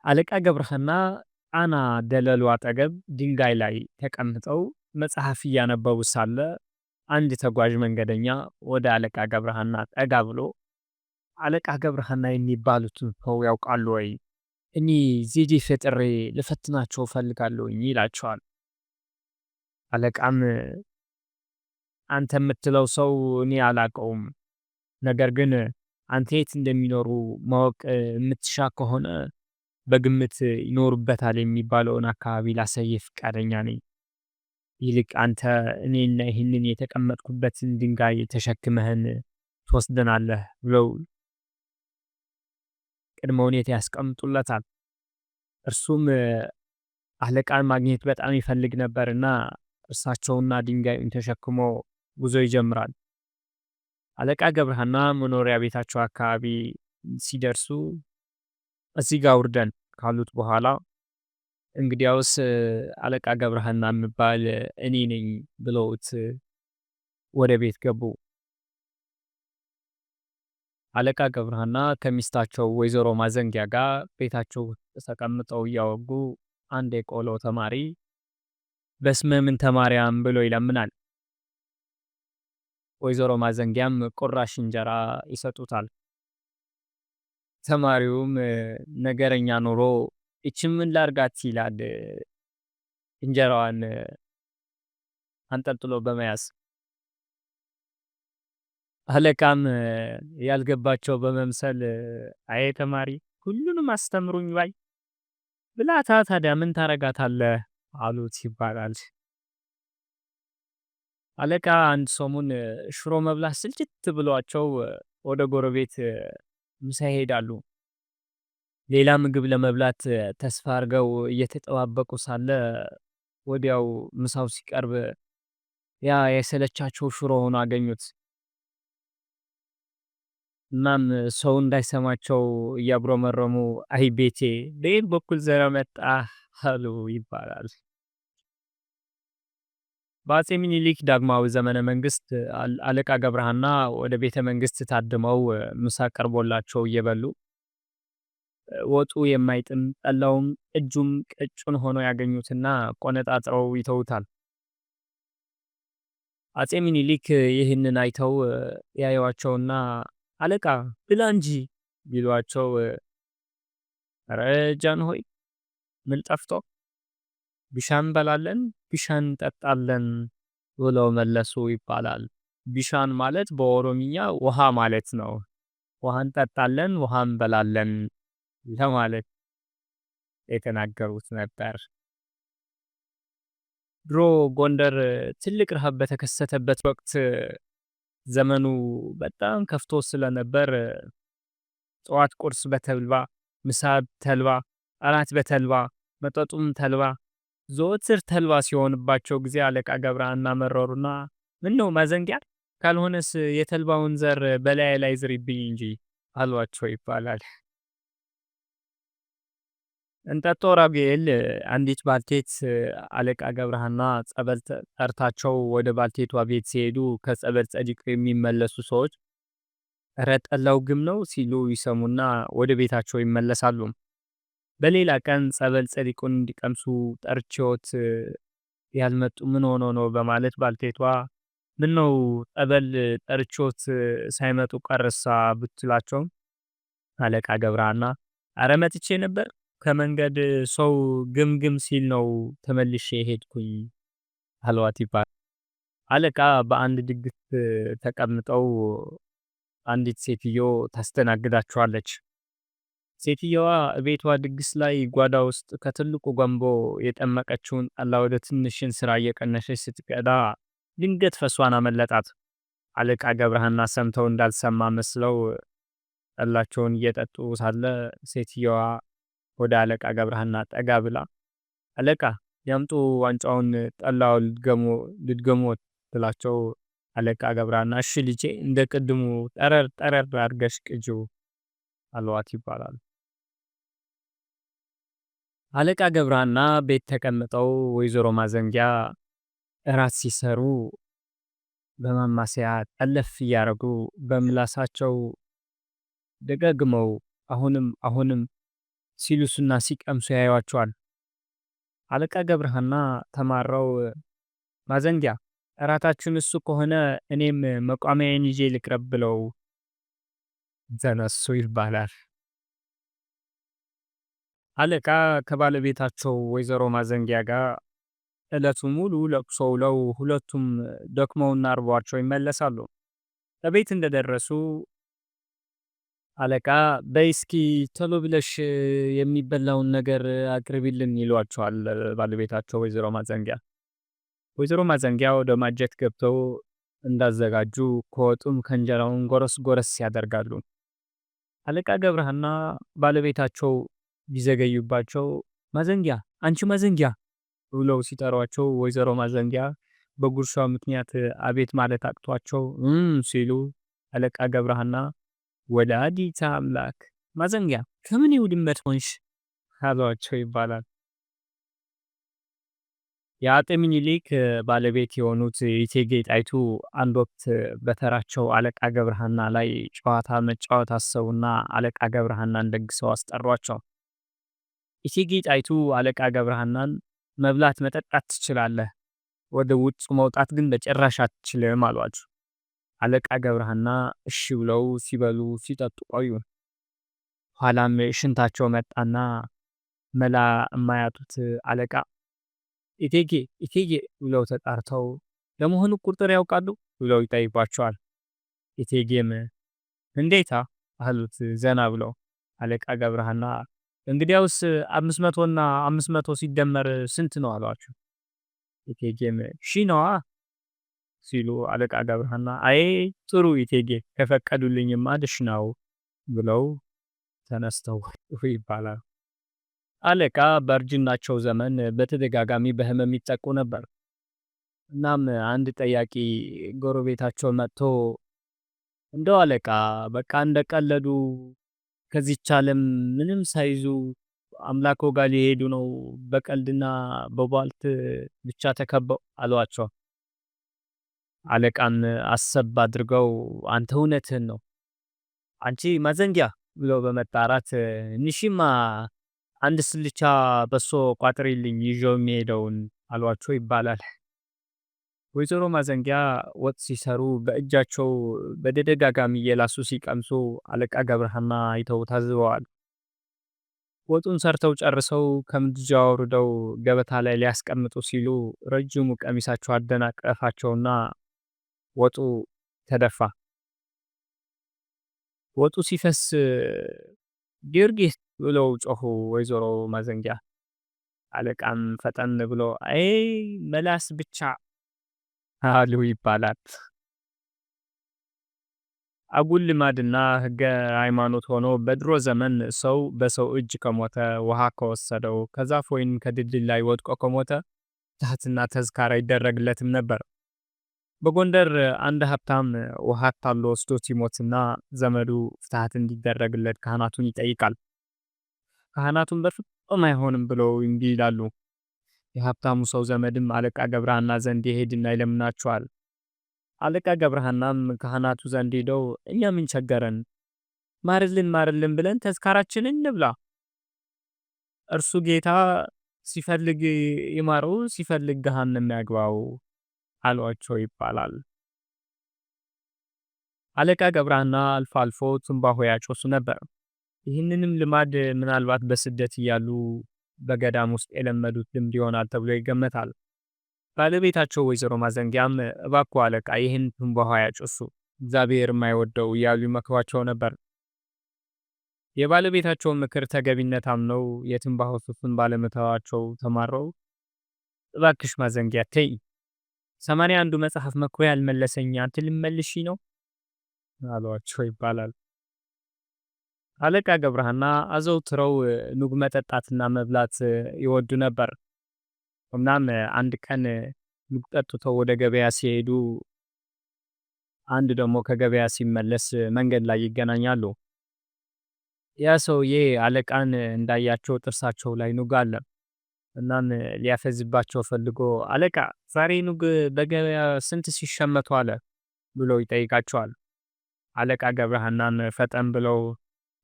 አለቃ ገብረሃና ጣና ደለሉ አጠገብ ድንጋይ ላይ ተቀምጠው መጽሐፍ እያነበቡ ሳለ አንድ ተጓዥ መንገደኛ ወደ አለቃ ገብረሃና ጠጋ ብሎ አለቃ ገብረሃና የሚባሉትን ሰው ያውቃሉ ወይ? እኔ ዜዴ ፈጥሬ ልፈትናቸው እፈልጋለሁኝ ይላቸዋል። አለቃም አንተ የምትለው ሰው እኔ አላውቀውም፣ ነገር ግን አንተ የት እንደሚኖሩ ማወቅ የምትሻ ከሆነ በግምት ይኖሩበታል የሚባለውን አካባቢ ላሳይህ ፈቃደኛ ነኝ። ይልቅ አንተ እኔና ይህንን የተቀመጥኩበትን ድንጋይ ተሸክመህን ትወስደናለህ ብለው ቅድመ ሁኔታ ያስቀምጡለታል። እርሱም አለቃን ማግኘት በጣም ይፈልግ ነበርና እርሳቸውና ድንጋዩን ተሸክሞ ጉዞ ይጀምራል። አለቃ ገብረሃና መኖሪያ ቤታቸው አካባቢ ሲደርሱ እዚህ ጋር ውርደን ካሉት በኋላ እንግዲያውስ አለቃ ገብረሃና የምባል እኔ ነኝ ብለውት ወደ ቤት ገቡ። አለቃ ገብረሃና ከሚስታቸው ወይዘሮ ማዘንጊያ ጋር ቤታቸው ተቀምጠው እያወጉ አንድ የቆሎ ተማሪ በስመ ምንተ ማርያም ብሎ ይለምናል። ወይዘሮ ማዘንጊያም ቁራሽ እንጀራ ይሰጡታል። ተማሪውም ነገረኛ ኑሮ ይችን ምን ላርጋት ይላል እንጀራዋን አንጠልጥሎ በመያዝ። አለቃም ያልገባቸው በመምሰል አይ ተማሪ ሁሉንም አስተምሩኝ ባይ ብላታ ታዲያ ምን ታረጋታለህ አሉት ይባላል። አለቃ አንድ ሰሞን ሽሮ መብላት ስልችት ብሏቸው ወደ ጎረቤት ምሳ ይሄዳሉ። ሌላ ምግብ ለመብላት ተስፋ አድርገው እየተጠባበቁ ሳለ ወዲያው ምሳው ሲቀርብ ያ የሰለቻቸው ሽሮ ሆኖ አገኙት። እናም ሰው እንዳይሰማቸው እያጉረመረሙ አይ ቤቴ በየት በኩል ዘረ መጣ አሉ ይባላል። በአፄ ሚኒሊክ ዳግማዊ ዘመነ መንግስት አለቃ ገብረሃና ወደ ቤተ መንግስት ታድመው ምሳ ቀርቦላቸው እየበሉ ወጡ የማይጥም ጠላውም እጁም ቀጭን ሆኖ ያገኙትና ቆነጣጥረው ይተውታል። አፄ ሚኒሊክ ይህንን አይተው ያዩዋቸውና አለቃ ብላ እንጂ ቢሏቸው ኧረ ጃንሆይ ምን ጠፍቶ ቢሻን እንበላለን ቢሻን እንጠጣለን ብለው መለሱ ይባላል። ቢሻን ማለት በኦሮምኛ ውሃ ማለት ነው። ውሃ እንጠጣለን ውሃ እንበላለን ለማለት የተናገሩት ነበር። ድሮ ጎንደር ትልቅ ረሃብ በተከሰተበት ወቅት ዘመኑ በጣም ከፍቶ ስለነበር ጠዋት ቁርስ በተልባ፣ ምሳ ተልባ፣ እራት በተልባ፣ መጠጡም ተልባ፣ ዘወትር ተልባ ሲሆንባቸው ጊዜ አለቃ ገብረሃና መረሩና ምነው ማዘንጊያ ካልሆነስ የተልባውን ዘር በላዬ ላይ ዝሪብኝ እንጂ አሏቸው ይባላል። እንጠጦ ራጉኤል አንዲት ባልቴት አለቃ ገብረሃና ጸበል ጠርታቸው ወደ ባልቴቷ ቤት ሲሄዱ ከጸበል ጸዲቀው የሚመለሱ ሰዎች እረ ጠላው ግም ነው ሲሉ ይሰሙና ወደ ቤታቸው ይመለሳሉ። በሌላ ቀን ጸበል ጸዲቁን እንዲቀምሱ ጠርቼዎት ያልመጡ ምን ሆኖ ነው በማለት ባልቴቷ ምን ነው ጠበል ጠርቼዎት ሳይመጡ ቀረሳ ብትላቸው አለቃ ገብረሃና አረ መጥቼ ነበር ከመንገድ ሰው ግምግም ሲል ነው ተመልሼ ሄድኩኝ አሏት ይባላል። አለቃ በአንድ ድግስ ተቀምጠው አንዲት ሴትዮ ታስተናግዳቸዋለች። ሴትየዋ ቤቷ ድግስ ላይ ጓዳ ውስጥ ከትልቁ ገንቦ የጠመቀችውን ጠላ ወደ ትንሽ እንስራ እየቀነሰች ስትቀዳ ድንገት ፈሷን አመለጣት። አለቃ ገብረሃና ሰምተው እንዳልሰማ መስለው ጠላቸውን እየጠጡ ሳለ ሴትየዋ ወደ አለቃ ገብረሃና ጠጋ ብላ አለቃ ያምጡ ዋንጫውን ጠላው ልድገሞት ትላቸው። አለቃ ገብረሃና እሺ ልጄ እንደ ቅድሙ ጠረር ጠረር አድርገሽ ቅጂው አሏት ይባላል። አለቃ ገብረሃና ቤት ተቀምጠው ወይዘሮ ማዘንጊያ እራት ሲሰሩ በማማሰያ ጠለፍ እያረጉ በምላሳቸው ደጋግመው አሁንም ሲልሱና ሲቀምሱ ያዩዋቸዋል። አለቃ ገብረሃና ተማረው ማዘንጊያ እራታችን እሱ ከሆነ እኔም መቋሚያዬን ይዤ ልቅረብ ብለው ተነሱ ይባላል። አለቃ ከባለቤታቸው ወይዘሮ ማዘንጊያ ጋር ዕለቱን ሙሉ ለቅሶ ውለው ሁለቱም ደክመውና አርቧቸው ይመለሳሉ። ከቤት እንደደረሱ አለቃ በይ እስኪ ቶሎ ብለሽ የሚበላውን ነገር አቅርቢልን ይሏቸዋል ባለቤታቸው ወይዘሮ ማዘንጊያ። ወይዘሮ ማዘንጊያ ወደ ማጀት ገብተው እንዳዘጋጁ ከወጡም ከእንጀራውን ጎረስ ጎረስ ያደርጋሉ። አለቃ ገብረሃና ባለቤታቸው ቢዘገዩባቸው ማዘንጊያ አንቺ ማዘንጊያ ብለው ሲጠሯቸው ወይዘሮ ማዘንጊያ በጉርሻው ምክንያት አቤት ማለት አቅቷቸው ሲሉ አለቃ ገብረሃና ወላዲተ አምላክ ማዘንጊያ ከምን ይውድመት ሆንሽ አሏቸው ይባላል። የአጤ ምኒልክ ባለቤት የሆኑት እቴጌ ጣይቱ አንድ ወቅት በተራቸው አለቃ ገብረሃና ላይ ጨዋታ መጫወት አሰቡና አለቃ ገብረሃናን ደግሰው አስጠሯቸው። እቴጌ ጣይቱ አለቃ ገብረሃናን መብላት መጠጣት ትችላለህ፣ ወደ ውጭ መውጣት ግን በጭራሽ አትችልም አሏቸው። አለቃ ገብረሃና እሺ ብለው ሲበሉ ሲጠጡ ቆዩ። ኋላም ሽንታቸው መጣና መላ የማያጡት አለቃ እቴጌ እቴጌ ብለው ተጣርተው ለመሆኑ ቁጥር ያውቃሉ ብለው ይጠይቋቸዋል። እቴጌም እንዴታ አሉት ዘና ብለው። አለቃ ገብረሃና እንግዲያውስ 500 እና 500 ሲደመር ስንት ነው አሏቸው። እቴጌም ሺህ ነዋ ሲሉ አለቃ ገብረሃና አይ ጥሩ እቴጌ ከፈቀዱልኝማ ድሽ ነው ብለው ተነስተው ይባላል። አለቃ በእርጅናቸው ዘመን በተደጋጋሚ በህመም ይጠቁ ነበር። እናም አንድ ጠያቂ ጎረቤታቸው መጥቶ እንደው አለቃ በቃ እንደቀለዱ ከዚህች ዓለም ምንም ሳይዙ አምላኮ ጋር ሊሄዱ ነው በቀልድና በቧልት ብቻ ተከበው አሏቸው። አለቃን አሰብ አድርገው አንተ እውነትህን ነው አንቺ ማዘንጊያ ብለው በመጣራት ንሺማ አንድ ስልቻ በሶ ቋጥሪልኝ ይዤው የሚሄደውን አሏቸው ይባላል። ወይዘሮ ማዘንጊያ ወጥ ሲሰሩ በእጃቸው በተደጋጋሚ እየላሱ ሲቀምሱ አለቃ ገብረሃና አይተው ታዝበዋል። ወጡን ሰርተው ጨርሰው ከምድጃው አውርደው ገበታ ላይ ሊያስቀምጡ ሲሉ ረጅሙ ቀሚሳቸው አደናቀፋቸውና ወጡ ተደፋ። ወጡ ሲፈስ ጊዮርጊስ ብለው ጮኹ ወይዘሮ ማዘንጊያ። አለቃም ፈጠን ብሎ አይ መላስ ብቻ አሉ ይባላል። አጉል ልማድና ሕገ ሃይማኖት ሆኖ በድሮ ዘመን ሰው በሰው እጅ ከሞተ ውሃ ከወሰደው ከዛፍ ወይም ከድልድል ላይ ወድቆ ከሞተ ፍትሐትና ተዝካራ ይደረግለትም ነበር። በጎንደር አንድ ሀብታም ውሃ ታሎ ወስዶ ሲሞትና ዘመዱ ፍትሐት እንዲደረግለት ካህናቱን ይጠይቃል። ካህናቱን በፍጹም አይሆንም ብለው እምቢ ይላሉ። የሀብታሙ ሰው ዘመድም አለቃ ገብረሃና ዘንድ ይሄድና ይለምናቸዋል። አለቃ ገብረሃናም ካህናቱ ዘንድ ሄደው እኛ ምን ቸገረን፣ ማርልን ብለን ተዝካራችንን እንብላ፣ እርሱ ጌታ ሲፈልግ ይማረው ሲፈልግ ገሃነም ያግባው አሏቸው ይባላል። አለቃ ገብረሃና አልፎ አልፎ ትንባሆ ያጮሱ ነበር። ይህንንም ልማድ ምናልባት በስደት እያሉ በገዳም ውስጥ የለመዱት ልምድ ይሆናል ተብሎ ይገመታል። ባለቤታቸው ወይዘሮ ማዘንጊያም እባክዎ አለቃ ይህን ትንባሆ ያጮሱ እግዚአብሔር የማይወደው እያሉ ይመክሯቸው ነበር። የባለቤታቸውን ምክር ተገቢነት አምነው የትንባሆ ሱሱን ባለመተዋቸው ተማረው እባክሽ ማዘንጊያ ተይ 81ዱ መጽሐፍ መኩሪያ ያልመለሰኝ አንተ ልመልሺ ነው አሏቸው ይባላል። አለቃ ገብረሃና አዘውትረው ኑግ መጠጣትና መብላት ይወዱ ነበር። እናም አንድ ቀን ኑግ ጠጥተው ወደ ገበያ ሲሄዱ አንድ ደግሞ ከገበያ ሲመለስ መንገድ ላይ ይገናኛሉ። ያ ሰውዬ አለቃን እንዳያቸው ጥርሳቸው ላይ ኑግ አለ። እናም ሊያፈዝባቸው ፈልጎ አለቃ ዛሬ ኑግ በገበያ ስንት ሲሸመቱ አለ ብሎ ይጠይቃቸዋል። አለቃ ገብረሃናን ፈጠን ብለው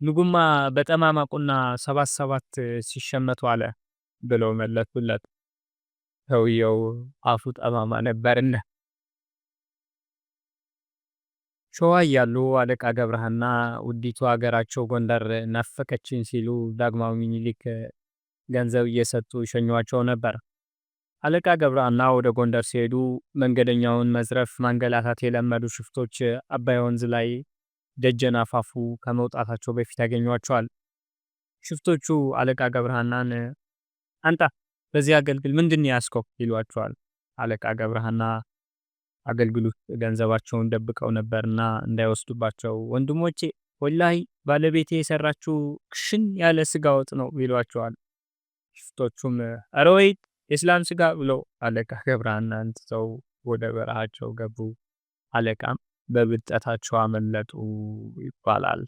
ንጉማ በጠማማ ቁና ሰባት ሰባት ሲሸመቱ አለ ብለው መለሱለት። ሰውየው አፉ ጠማማ ነበርና። ሸዋ እያሉ አለቃ ገብረሃና ውዲቱ ሀገራቸው ጎንደር ናፈቀችኝ ሲሉ ዳግማዊ ምኒልክ ገንዘብ እየሰጡ ይሸኟቸው ነበር። አለቃ ገብረሃና ወደ ጎንደር ሲሄዱ መንገደኛውን መዝረፍ፣ ማንገላታት የለመዱ ሽፍቶች አባይ ወንዝ ላይ ደጀን አፋፉ ከመውጣታቸው በፊት ያገኟቸዋል። ሽፍቶቹ አለቃ ገብረሃናን አንተ በዚህ አገልግል ምንድን ያስከው ይሏቸዋል። አለቃ ገብረሃና አገልግሎት ገንዘባቸውን ደብቀው ነበርና እንዳይወስዱባቸው ወንድሞቼ ወላሂ ባለቤቴ የሰራችው ክሽን ያለ ስጋ ወጥ ነው ይሏቸዋል። ሽፍቶቹም ኧረ ወይ የእስላም ስጋ ብለው አለቃ ገብረሃናን ትተው ወደ በረሃቸው ገቡ። አለቃም በብልጠታቸው አመለጡ ይባላል።